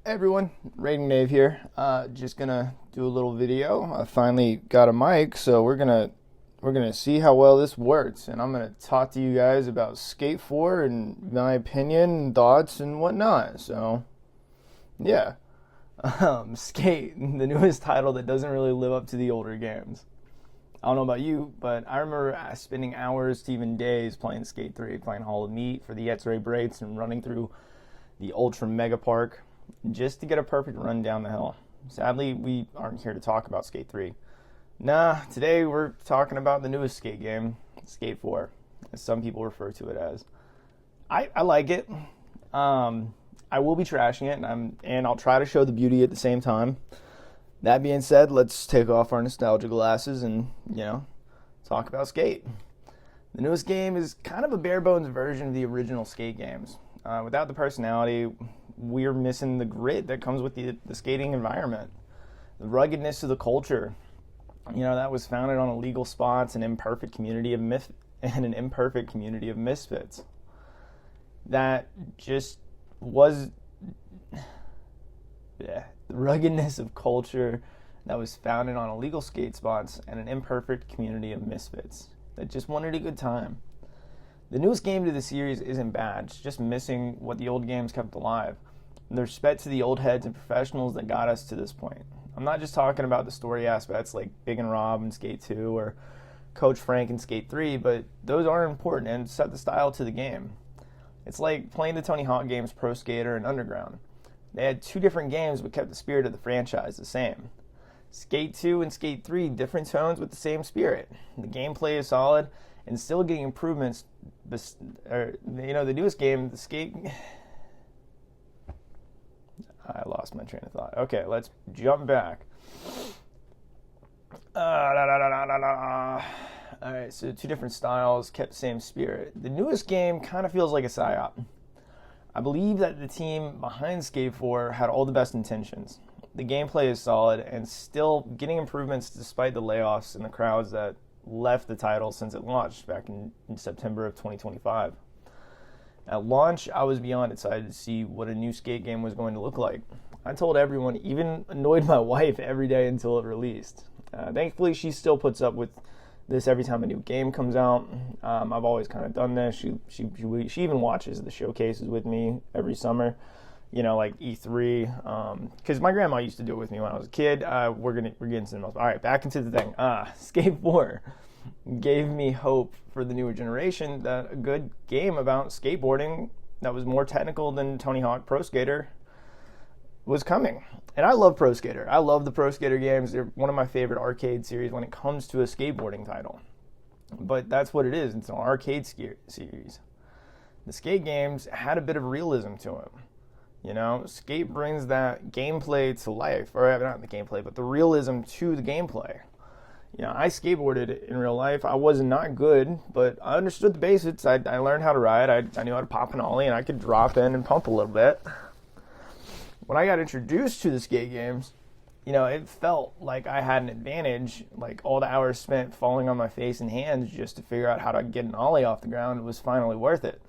Hey everyone, Rating Dave here. Just gonna do a little video. I finally got a mic, so we're gonna see how well this works, and I'm gonna talk to you guys about Skate 4 and my opinion, thoughts, and whatnot. So, yeah, Skate, the newest title that doesn't really live up to the older games. I don't know about you, but I remember spending hours to even days playing Skate 3, playing Hall of Meat for the X-Ray Breaks, and running through the Ultra Mega Park just to get a perfect run down the hill. Sadly, we aren't here to talk about Skate 3. Nah, today we're talking about the newest skate game, Skate 4, as some people refer to it as. I like it. I will be trashing it, and I'll try to show the beauty at the same time. That being said, let's take off our nostalgia glasses and, talk about Skate. The newest game is kind of a bare bones version of the original Skate games. Without the personality, we're missing the grit that comes with the skating environment. The ruggedness of the culture, that was founded on illegal spots and an imperfect community of misfits. That just was, the ruggedness of culture that was founded on illegal skate spots and an imperfect community of misfits that just wanted a good time. The newest game to the series isn't bad, it's just missing what the old games kept alive. And the respect to the old heads and professionals that got us to this point. I'm not just talking about the story aspects like Big and Rob in Skate 2 or Coach Frank in Skate 3, but those are important and set the style to the game. It's like playing the Tony Hawk games Pro Skater and Underground. They had two different games but kept the spirit of the franchise the same. Skate 2 and Skate 3, different tones with the same spirit. The gameplay is solid and still getting improvements. The newest game, the Skate... I lost my train of thought. Okay, let's jump back. Alright, so two different styles, kept the same spirit. The newest game kind of feels like a psyop. I believe that the team behind Skate 4 had all the best intentions. The gameplay is solid and still getting improvements despite the layoffs and the crowds that left the title since it launched back in September of 2025. At launch, I was beyond excited to see what a new skate game was going to look like. I told everyone, even annoyed my wife every day until it released. Thankfully, she still puts up with this every time a new game comes out. I've always kind of done this. She even watches the showcases with me every summer, like E3. Because my grandma used to do it with me when I was a kid. We're getting to the most. All right, back into the thing. Skate 4 gave me hope for the newer generation that a good game about skateboarding that was more technical than Tony Hawk Pro Skater was coming. And I love Pro Skater. I love the Pro Skater games. They're one of my favorite arcade series when it comes to a skateboarding title. But that's what it is. It's an arcade series. The skate games had a bit of realism to them. Skate brings that gameplay to life. Or not the gameplay, but the realism to the gameplay. I skateboarded in real life. I was not good, but I understood the basics. I learned how to ride. I knew how to pop an ollie, and I could drop in and pump a little bit. When I got introduced to the skate games, it felt like I had an advantage. Like all the hours spent falling on my face and hands just to figure out how to get an ollie off the ground was finally worth it.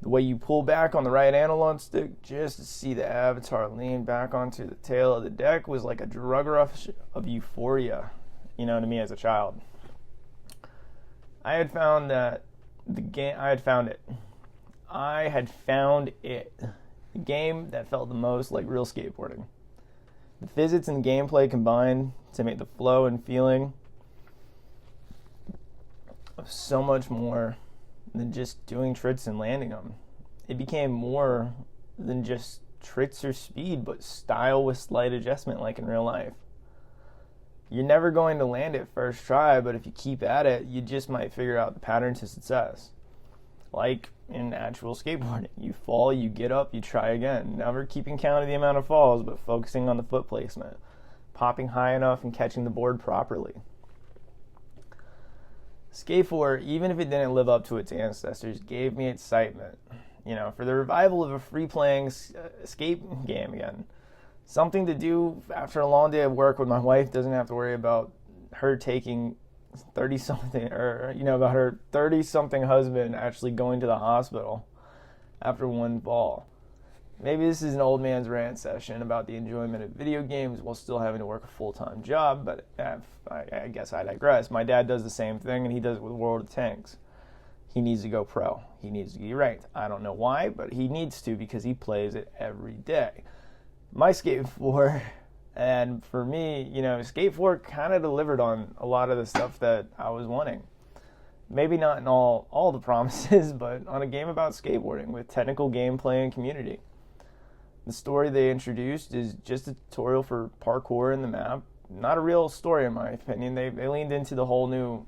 The way you pull back on the right analog stick just to see the avatar lean back onto the tail of the deck was like a drug rush of euphoria, to me as a child. I had found it. The game that felt the most like real skateboarding. The physics and gameplay combined to make the flow and feeling of so much more than just doing tricks and landing them. It became more than just tricks or speed, but style with slight adjustment like in real life. You're never going to land it first try, but if you keep at it, you just might figure out the pattern to success. Like in actual skateboarding. You fall, you get up, you try again. Never keeping count of the amount of falls, but focusing on the foot placement. Popping high enough and catching the board properly. Skate 4, even if it didn't live up to its ancestors, gave me excitement. For the revival of a free-playing skate game again. Something to do after a long day of work when my wife doesn't have to worry about her taking 30-something, or, about her 30-something husband actually going to the hospital after one fall. Maybe this is an old man's rant session about the enjoyment of video games while still having to work a full-time job, but I guess I digress. My dad does the same thing, and he does it with World of Tanks. He needs to go pro. He needs to be ranked. I don't know why, but he needs to because he plays it every day. My Skate 4, and for me, Skate 4 kind of delivered on a lot of the stuff that I was wanting. Maybe not in all the promises, but on a game about skateboarding with technical gameplay and community. The story they introduced is just a tutorial for parkour in the map. Not a real story, in my opinion. They leaned into the whole new,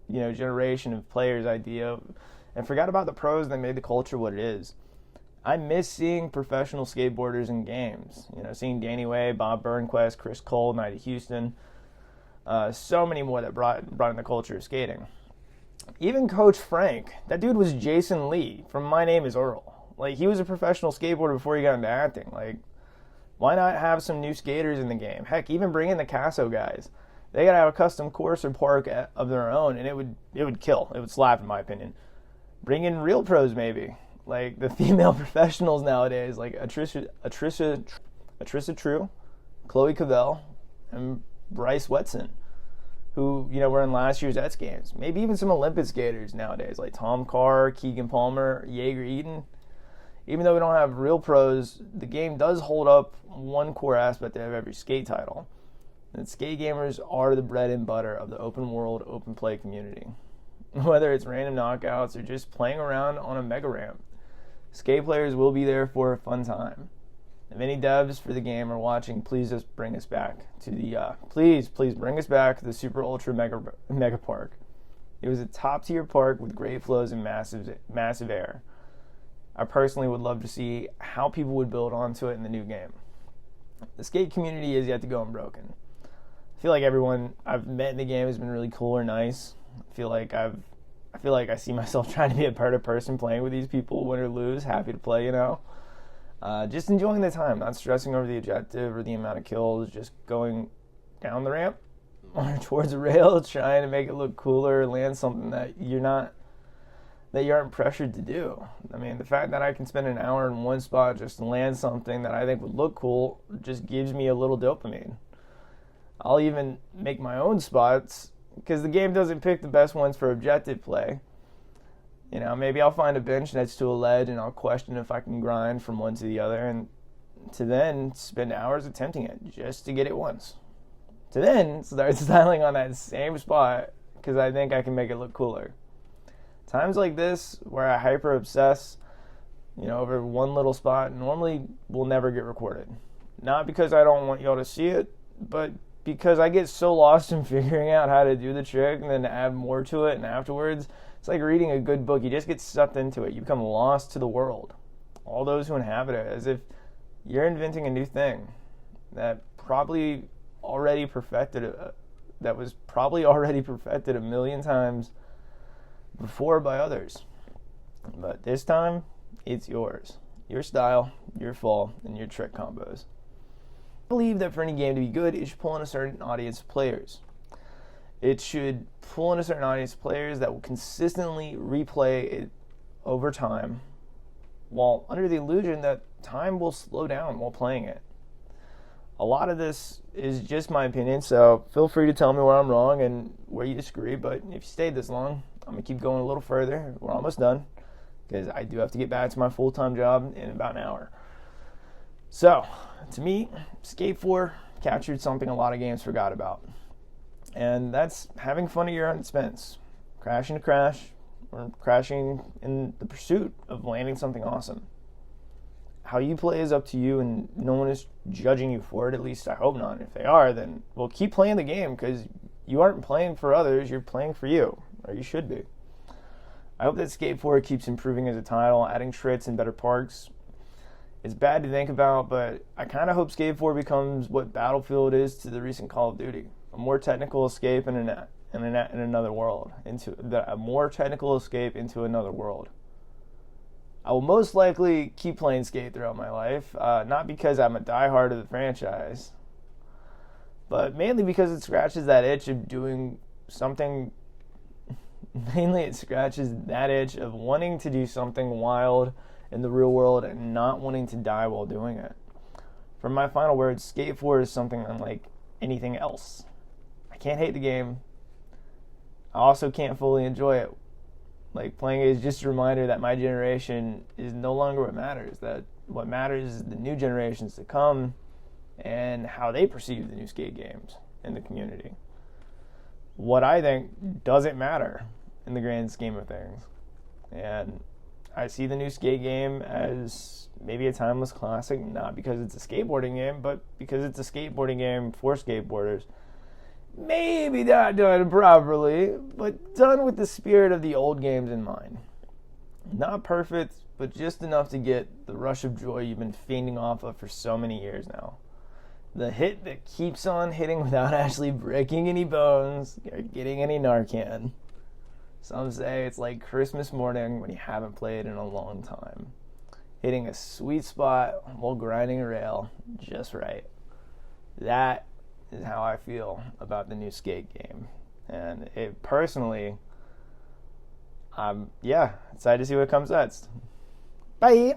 generation of players idea and forgot about the pros that made the culture what it is. I miss seeing professional skateboarders in games. Seeing Danny Way, Bob Burnquist, Chris Cole, Knight of Houston. So many more that brought in the culture of skating. Even Coach Frank, that dude was Jason Lee from My Name is Earl. He was a professional skateboarder before he got into acting. Why not have some new skaters in the game? Heck, even bring in the Casso guys. They gotta have a custom course or park of their own, and it would kill. It would slap, in my opinion. Bring in real pros, maybe, like the female professionals nowadays, like Atricia True, Chloe Cavell, and Bryce Wetson, who were in last year's X Games. Maybe even some Olympic skaters nowadays, like Tom Carr, Keegan Palmer, Jaeger Eden. Even though we don't have real pros, the game does hold up one core aspect of every skate title. And skate gamers are the bread and butter of the open world, open play community. Whether it's random knockouts or just playing around on a mega ramp, skate players will be there for a fun time. If any devs for the game are watching, please just bring us back to the please bring us back to the Super Ultra Mega Park. It was a top tier park with great flows and massive air. I personally would love to see how people would build onto it in the new game. The skate community is yet to go unbroken. I feel like everyone I've met in the game has been really cool or nice. I feel like I see myself trying to be a part of person playing with these people, win or lose, happy to play, just enjoying the time, not stressing over the objective or the amount of kills, just going down the ramp or towards a rail, trying to make it look cooler, land something that you aren't pressured to do. I mean, the fact that I can spend an hour in one spot just to land something that I think would look cool just gives me a little dopamine. I'll even make my own spots because the game doesn't pick the best ones for objective play. Maybe I'll find a bench next to a ledge and I'll question if I can grind from one to the other, and to then spend hours attempting it just to get it once. To then start styling on that same spot because I think I can make it look cooler. Times like this, where I hyper obsess, over one little spot, normally will never get recorded. Not because I don't want y'all to see it, but because I get so lost in figuring out how to do the trick and then to add more to it, and afterwards, it's like reading a good book. You just get sucked into it. You become lost to the world. All those who inhabit it, as if you're inventing a new thing that was probably already perfected a million times before by others. But this time, it's yours. Your style, your fall, and your trick combos. I believe that for any game to be good, it should pull in a certain audience of players. It should pull in a certain audience of players that will consistently replay it over time, while under the illusion that time will slow down while playing it. A lot of this is just my opinion, so feel free to tell me where I'm wrong and where you disagree, but if you stayed this long, I'm going to keep going a little further. We're almost done, because I do have to get back to my full-time job in about an hour. So, to me, Skate 4 captured something a lot of games forgot about. And that's having fun at your own expense. Crashing to crash, or crashing in the pursuit of landing something awesome. How you play is up to you, and no one is judging you for it. At least I hope not. If they are, then, well, keep playing the game, because you aren't playing for others, you're playing for you. Or you should be. I hope that Skate 4 keeps improving as a title, adding tricks and better parks. It's bad to think about, but I kind of hope Skate 4 becomes what Battlefield is to the recent Call of Duty. A more technical escape in another world. A more technical escape into another world. I will most likely keep playing Skate throughout my life, not because I'm a diehard of the franchise, but mainly because it scratches that itch of doing something. Mainly it scratches that itch of wanting to do something wild in the real world and not wanting to die while doing it. For my final words, Skate 4 is something unlike anything else. I can't hate the game. I also can't fully enjoy it. Like, playing it is just a reminder that my generation is no longer what matters. That what matters is the new generations to come and how they perceive the new skate games in the community. What I think doesn't matter in the grand scheme of things. And I see the new skate game as maybe a timeless classic, not because it's a skateboarding game, but because it's a skateboarding game for skateboarders. Maybe not done properly, but done with the spirit of the old games in mind. Not perfect, but just enough to get the rush of joy you've been feeding off of for so many years now. The hit that keeps on hitting without actually breaking any bones or getting any Narcan. Some say it's like Christmas morning when you haven't played in a long time. Hitting a sweet spot while grinding a rail just right. That is how I feel about the new skate game. And it personally, I'm excited to see what comes next. Bye!